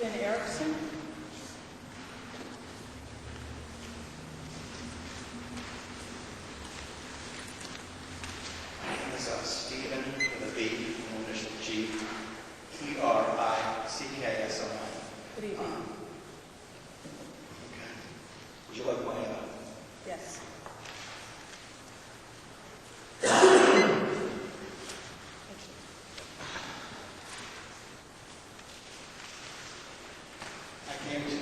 Erickson. My name is Stephen with a B, initial G, Erickson. Good evening. Okay. Would you like my Yes. I came to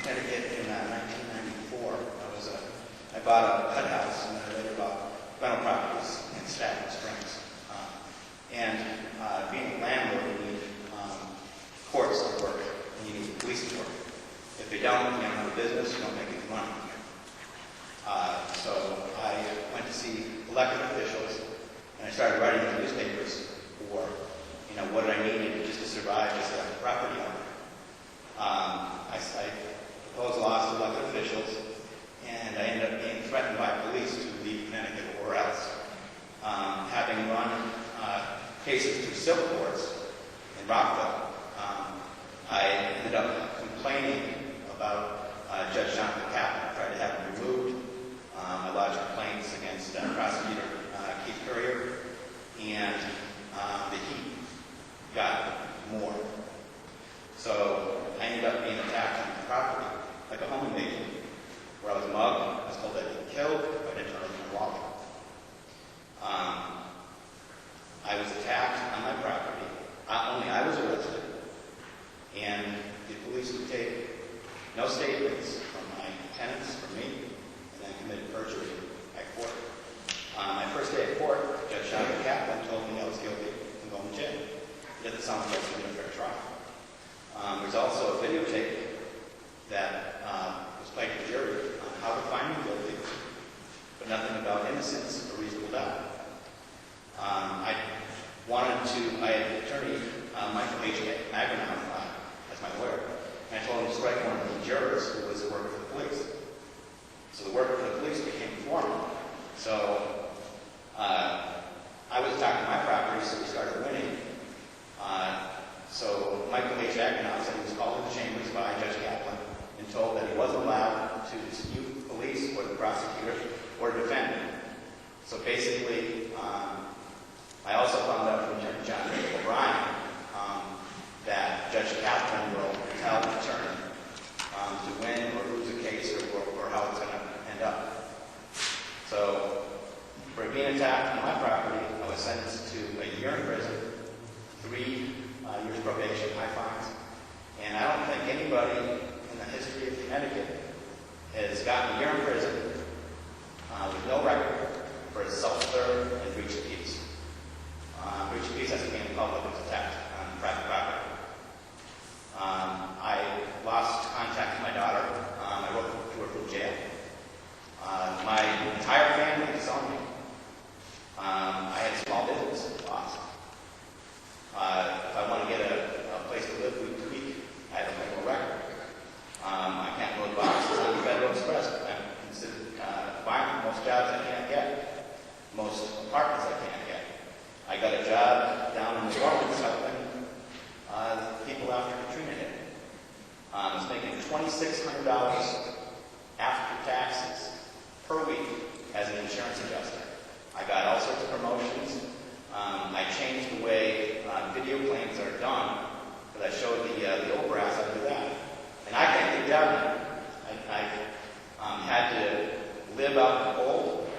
Connecticut in 1994. I bought a pet house and I later bought rental properties in Staten Springs. Being a landlord, you need courts to work and you need police to work. If they don't, you don't have a business, you don't make any money. So I went to see elected officials and I started writing in newspapers for, what I needed just to survive as a property owner. I proposed laws to elected officials, and I ended up being threatened by police to leave Connecticut or else. Having run cases through civil courts in Rockville, I ended up complaining about Judge Jonathan Kaplan. I tried to have him removed. I lodged complaints against Prosecutor Keith Currier, and the heat got more. So I ended up being attacked on the property like a home invasion, where I was mugged. I was told I'd be killed if I didn't turn over my wallet. I was attacked on my property. Only I was arrested, and the police would take no statements from my tenants, from me, and then committed perjury at court. My first day at court, Judge Jonathan Kaplan told me I was guilty and going to jail. It doesn't sound like a fair trial. There's also a videotape that was played to the jury on how to find me guilty, but nothing about innocence or reasonable doubt. I had attorney Michael H. Magranov as my lawyer, and I told him to strike one of the jurors who was working for the police. So the worker for the police became a foreman. So I was attacking my property, so we started winning. So Michael H. Magranov said he was called to the chambers by Judge Kaplan and told that he wasn't allowed to dispute the police or the prosecutor or defend him. So basically, I also found out from Attorney John O'Brien that Judge Kaplan will tell the attorney to win or lose a case or how it's going to end up. So for being attacked on my property, I was sentenced to a year in prison, 3 years probation, high fines. And I don't think anybody in the history of Connecticut has gotten a year in prison with no record for self-serve and breach of peace. Breach of peace has to be in public, it's attacked on private property. I lost contact with my daughter. I wrote to her from jail. My entire family disowned me. I had a small business lost. If I want to get a place to live week to week, I have a criminal record. I can't load boxes on the Federal Express. I'm considered violent. Most jobs I can't get. Most apartments I can't get. I got a job down in New Orleans helping people after Katrina hit. I was making $2,600 after taxes per week as an insurance adjuster. I got all sorts of promotions. I changed the way video claims are done, because I showed the old brass how to do that. And I can't get down there. I had to live out in the cold.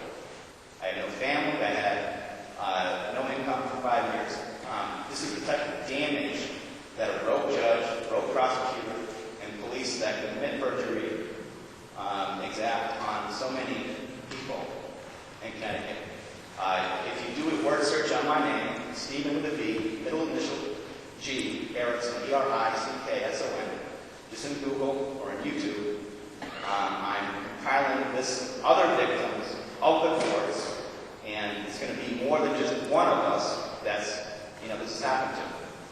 I had no family. I had no income for 5 years. This is the type of damage that a rogue judge, rogue prosecutor, and police that commit perjury exact on so many people in Connecticut. If you do a word search on my name, Stephen with a V, middle initial G, Erickson, Erickson, just in Google or in YouTube, I'm compiling this other victims of the courts, and it's going to be more than just one of us that's, this has happened to.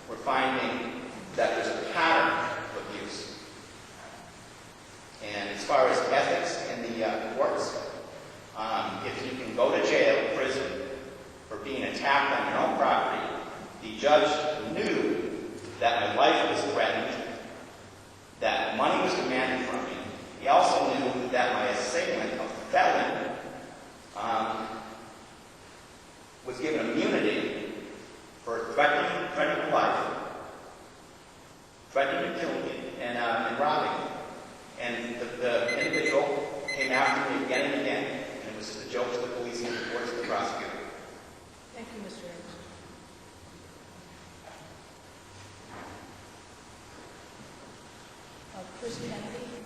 We're finding that there's a pattern of abuse. And as far as ethics in the courts, if you can go to jail, prison, for being attacked on your own property, the judge knew that my life was threatened also knew that my assailant, a felon, was given immunity for threatening life, threatening to kill me, and robbing me. And the individual came after me again and again, and it was just a joke to the police and the courts and the prosecutor. Thank you, Mr. Erickson. Chris Kennedy.